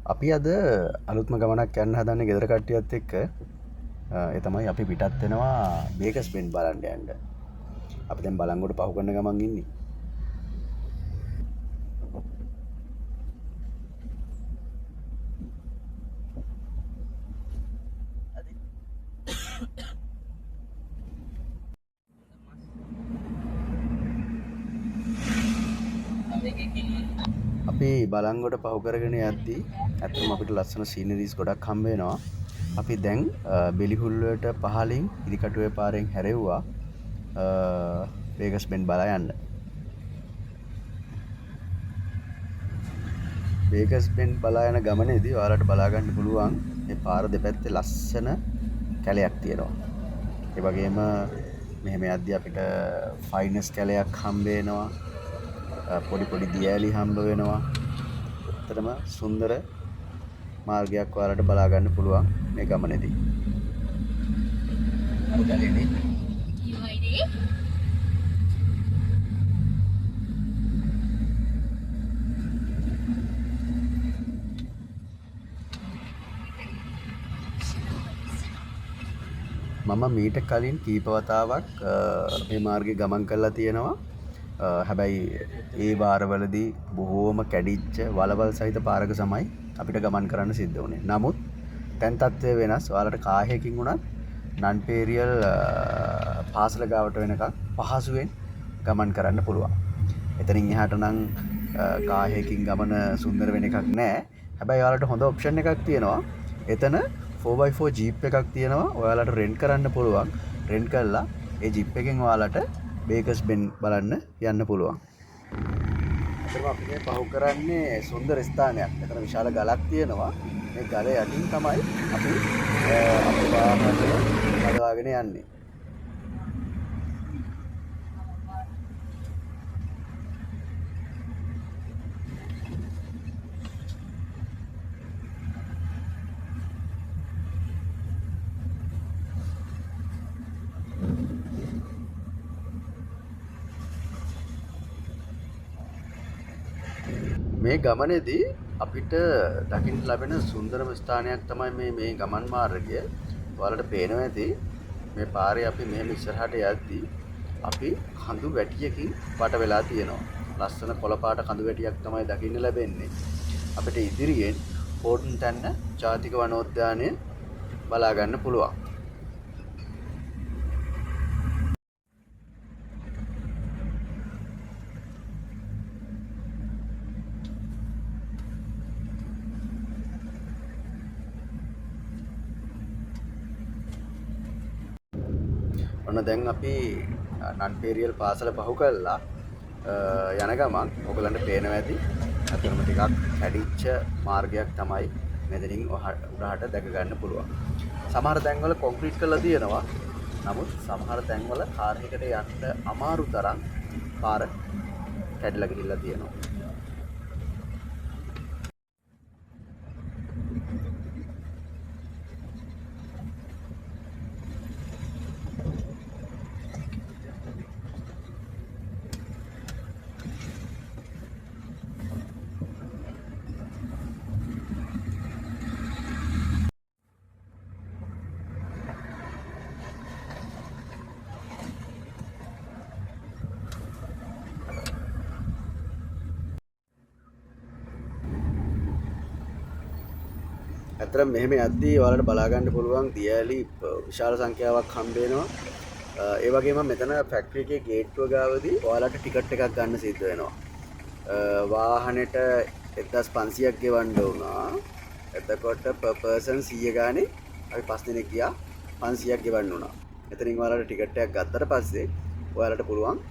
අපි අද අලුත්ම ගමනක් යන්න හදන්නේ ගෙදර කට්ටියත් එක්ක. ඒ තමයි අපි පිටත් වෙනවා බේකස් බෙන් බලන්න යන්න. අපි දැන් බලංගොඩ පහු කරන ගමන් ඉන්නේ. අපි බලංගොඩ පහු කරගෙන යද්දී ඇත්තටම අපිට ලස්සන සීනරිස් ගොඩක් හම්බ වෙනවා. අපි දැන් බෙලිහුල්ලට පහලින් ඉදිකටුවේ පාරෙන් හැරෙව්වා බේකස් බෙන් බලා යන්න. බේකස් බෙන් බලා යන ගමනේදී ඔයාලට බලා ගන්න පුළුවන් මේ පාර දෙපැත්තේ ලස්සන කැලයක් තියෙනවා. ඒ වගේම මෙහෙම යද්දී අපිට ෆයිනස් කැලයක් හම්බ වෙනවා. පොඩි පොඩි දියැලි හම්බ වෙනවා. ඇත්තටම සුන්දර මාර්ගයක් ඔයාලට බලා ගන්න පුළුවන් මේ ගමනේදී. මම මීට කලින් කීප වතාවක් මේ මාර්ගයේ ගමන් කරලා තියෙනවා. හැබැයි ඒ වාරවලදී බොහෝම කැඩිච්ච වලවල් සහිත පාරක තමයි අපිට ගමන් කරන්න සිද්ධ වුණේ. නමුත් දැන් තත්ත්වය වෙනස්. ඔයාලට කාහයකින් වුණත් නන්පේරියල් පාසල ගාවට වෙනකන් පහසුවෙන් ගමන් කරන්න පුළුවන්. එතනින් එහාට නම් කාහයකින් ගමන සුන්දර වෙන එකක් නැහැ. හැබැයි ඔයාලට හොඳ ඔප්ෂන් එකක් තියෙනවා. එතන 4x4 ජීප් එකක් තියෙනවා. ඔයාලට රෙන්ට් කරන්න පුළුවන්. රෙන්ට් කරලා ඒ ජීප් එකෙන් ඔයාලට බේකස් බෙන් බලන්න යන්න පුළුවන්. අතන අපි මේ පහු කරන්නේ සුන්දර ස්ථානයක්. මෙතන විශාල ගලක් තියෙනවා. මේ ගල යටින් තමයි අපි අපේ වාහනය හදවාගෙන යන්නේ. මේ ගමනේදී අපිට දකින්න ලැබෙන සුන්දරම ස්ථානයක් තමයි මේ ගමන් මාර්ගය. ඔයාලට පේනවා ඇති මේ පාරේ අපි මෙහෙම ඉස්සරහට යද්දී අපි කඳු වැටියකින් වට වෙලා තියෙනවා. ලස්සන කොළ පාට කඳු වැටියක් තමයි දකින්න ලැබෙන්නේ. අපිට ඉදිරියෙන් හෝටන් තැන්න ජාතික වනෝද්‍යානය බලා ගන්න පුළුවන්. ඔන්න දැන් අපි නන්පේරියල් පාසල පහු කළා යන ගමන් ඔයගලන්ට පේනවා ඇති අතරම ටිකක් කැඩිච්ච මාර්ගයක් තමයි මෙතනින් උඩහට දැක ගන්න පුළුවන්. සමහර තැන්වල කොන්ක්‍රීට් කරලා තියෙනවා. නමුත් සමහර තැන්වල කාර් එකකට යන්න අමාරු තරම් පාර කැඩලා ගිහිල්ලා තියෙනවා. ඇත්තටම මෙහෙම යද්දී ඔයාලට බලා ගන්න පුළුවන් දියැලි විශාල සංඛ්‍යාවක් හම්බ වෙනවා. ඒ වගේම මෙතන ෆැක්ටරි එකේ ගේට්ටුව ගාවදී ඔයාලට ටිකට් එකක් ගන්න සිද්ධ වෙනවා. වාහනෙට 1500ක් ගෙවන්න වුණා. එතකොට per person 100 ගානේ අපි 5 දිනක් ගියා 500ක් ගෙවන්න වුණා. එතනින් ඔයාලට ටිකට් එකක් ගත්තට පස්සේ ඔයාලට පුළුවන්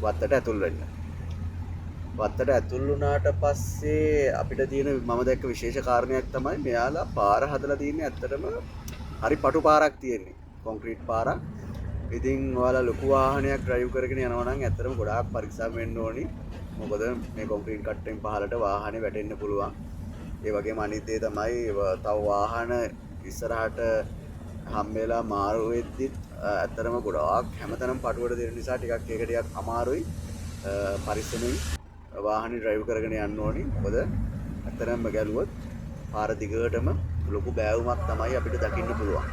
වත්තට ඇතුල් වෙන්න. වත්තට ඇතුල් වුණාට පස්සේ අපිට තියෙන මම දැක්ක විශේෂ කාරණයක් තමයි මෙයාලා පාර හදලා තියෙන්නේ ඇත්තටම හරි පටු පාරක් තියෙන්නේ. කොන්ක්‍රීට් පාරක්. ඉතින් ඔයාලා ලොකු වාහනයක් ඩ්‍රයිව් කරගෙන යනවා නම් ඇත්තටම ගොඩාක් පරිස්සම් වෙන්න ඕනි. මොකද මේ කොන්ක්‍රීට් කට්ටෙන් පහළට වාහනේ වැටෙන්න පුළුවන්. ඒ වගේම අනිත් දේ තමයි තව වාහන ඉස්සරහට හම්බෙලා මාරු වෙද්දිත් ඇත්තටම ගොඩාක් හැමතැනම පටුවට දෙන නිසා ටිකක් ඒක ටිකක් අමාරුයි. පරිස්සමෙන් වාහනේ ඩ්‍රයිව් කරගෙන යන්න ඕනි. මොකද ඇත්තටම ගැලුවොත් පාර දිගටම ලොකු බෑවුමක් තමයි අපිට දකින්න පුළුවන්.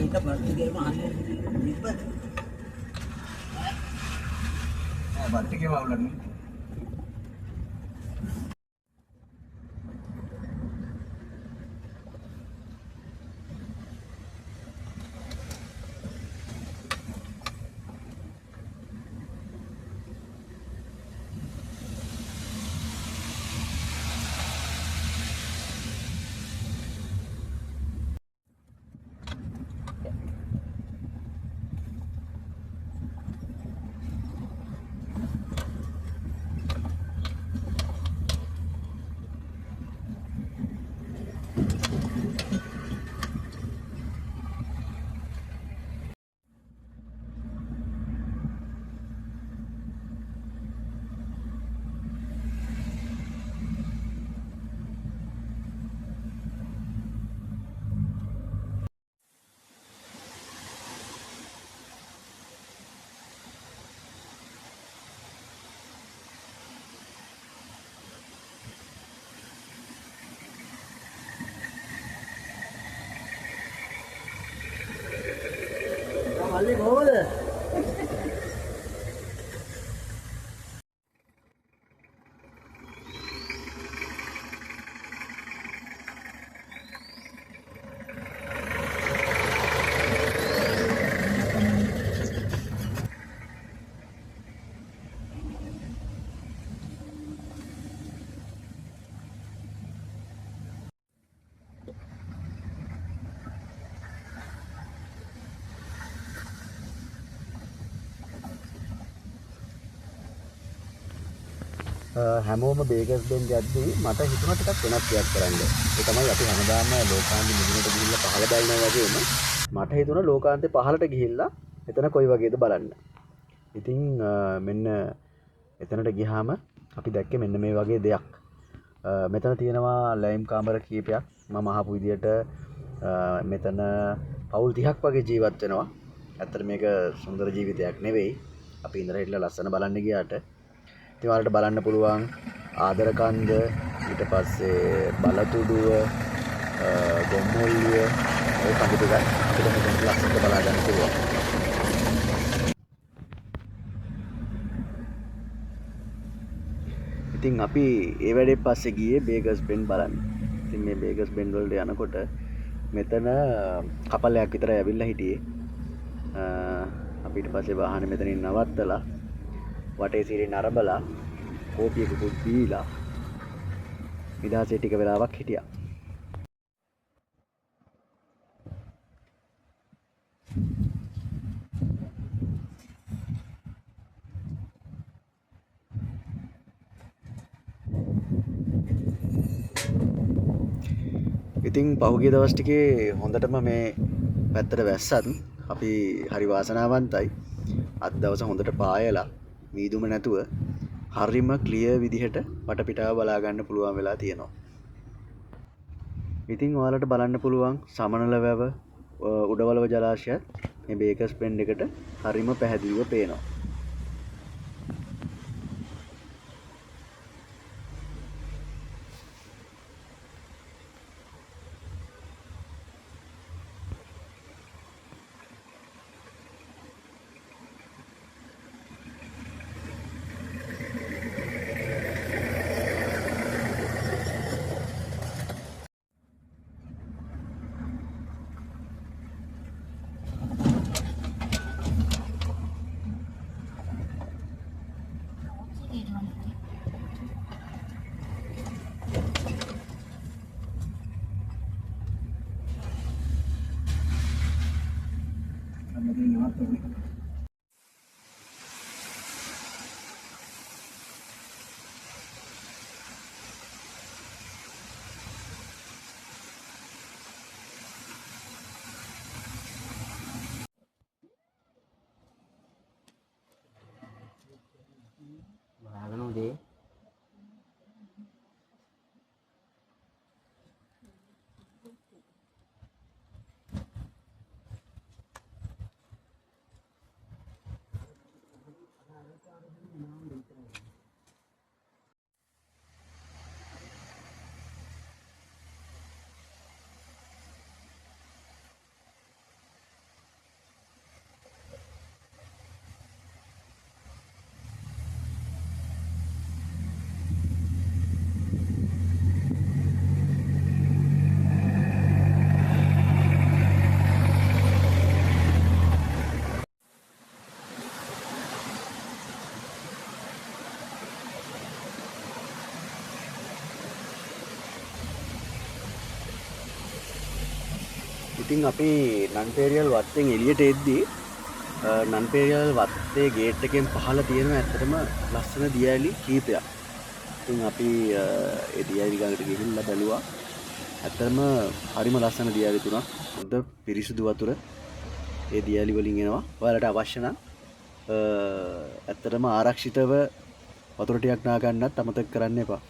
kita berarti dia mah hanya ribet. Berarti ke ulan ni. Balik boleh. හැමෝම බේගස් බෙන් යද්දී මට හිතුණා ටිකක් වෙනස් දෙයක් කරන්න. ඒ තමයි අපි හැමදාම ලෝකාන්ත මුදුනට ගිහිල්ලා පහළ බලනවා වගේම මට හිතුණා ලෝකාන්තේ පහළට ගිහිල්ලා එතන කොයි වගේද බලන්න. ඉතින් මෙන්න එතනට ගියාම අපි දැක්කේ මෙන්න මේ වගේ දෙයක්. මෙතන තියෙනවා ලයිම් කාමර කීපයක්. මම අහපු විදියට මෙතන පවුල් 30ක් වගේ ජීවත් වෙනවා. ඇත්තට මේක සුන්දර ජීවිතයක් නෙවෙයි. අපි ඉඳලා හිටලා ලස්සන බලන්න ගියාට ඉතින් ඔයාලට බලන්න පුළුවන් ආදර කන්ද, ඊට පස්සේ බලතුඩුව, ගොම්මුල්ලිය, ඔය කඳු ටික අපිට මෙතන ලස්සනට බලා ගන්න පුළුවන්. ඉතින් අපි ඒ වැඩේ පස්සේ ගියේ බේගස් බෙන් බලන්න. ඉතින් මේ බේගස් බෙන් වලට යනකොට මෙතන කපලයක් විතර ඇවිල්ලා හිටියේ. අපි ඊට පස්සේ වාහනේ මෙතනින් නවත්තලා වටේ සිරින් අරබලා කෝපියකුත් බීලා නිදාසේ ටික වෙලාවක් හිටියා. ඉතින් පහුගිය දවස් ටිකේ හොඳටම මේ පැත්තට වැස්සත් අපි හරි වාසනාවන්තයි. අද දවස හොඳට පායලා මීදුම නැතුව හරිම ක්ලියර් විදිහට වටපිටාව බලා ගන්න පුළුවන් වෙලා තියෙනවා. ඉතින් ඔයාලට බලන්න පුළුවන් සමනල වැව උඩවලව ජලාශයත් මේ බේකර්ස් බෙන් එකට හරිම පැහැදිලිව පේනවා. Ada di ඉතින් අපි නන්පේරියල් වත්තෙන් එළියට එද්දී නන්පේරියල් වත්තේ ගේට් එකෙන් පහළ තියෙනවා ඇත්තටම ලස්සන දියඇලි කීපයක්. ඉතින් අපි ඒ දියඇලි ගානට ගිහිල්ලා බැලුවා. ඇත්තටම හරිම ලස්සන දියඇලි තුනක්. හොඳ පිරිසිදු වතුර ඒ දියඇලි වලින් එනවා. ඔයාලට අවශ්‍ය නම් ඇත්තටම ආරක්ෂිතව වතුර ටිකක් නා ගන්නත් අමතක කරන්න එපා.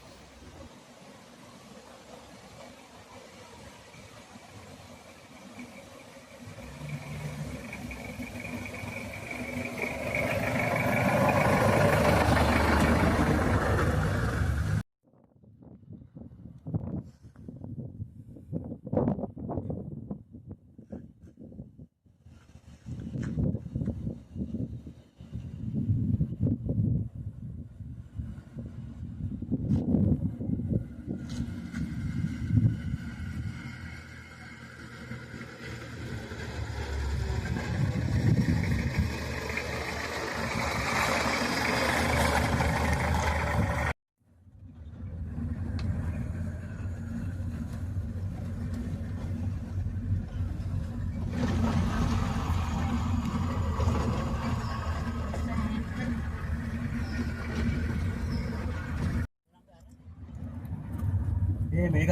මේක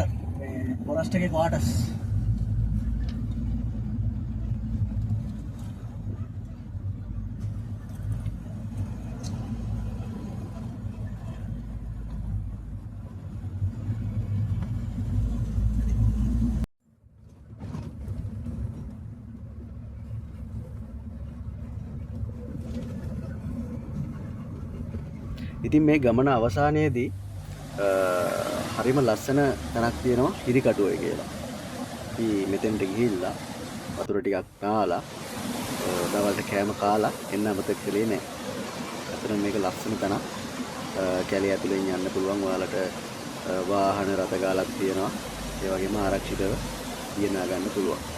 ෆොරස්ට් එකේ ක්වාටර්ස්. ඉතින් මේ ගමන අවසානයේදී හරිම ලස්සන තැනක් තියෙනවා හිරිකටුවේ කියලා. අපි මෙතෙන්ට ගිහිල්ලා වතුර ටිකක් නාලා දවල්ට කෑම කාලා එන්න අමතක කළේ නැහැ. අතන මේක ලස්සන තැනක්. කැලේ ඇතුලෙන් යන්න පුළුවන්. ඔයාලට වාහන රථ ගාලක් තියෙනවා. ඒ වගේම ආරක්ෂිතව දියනා ගන්න පුළුවන්.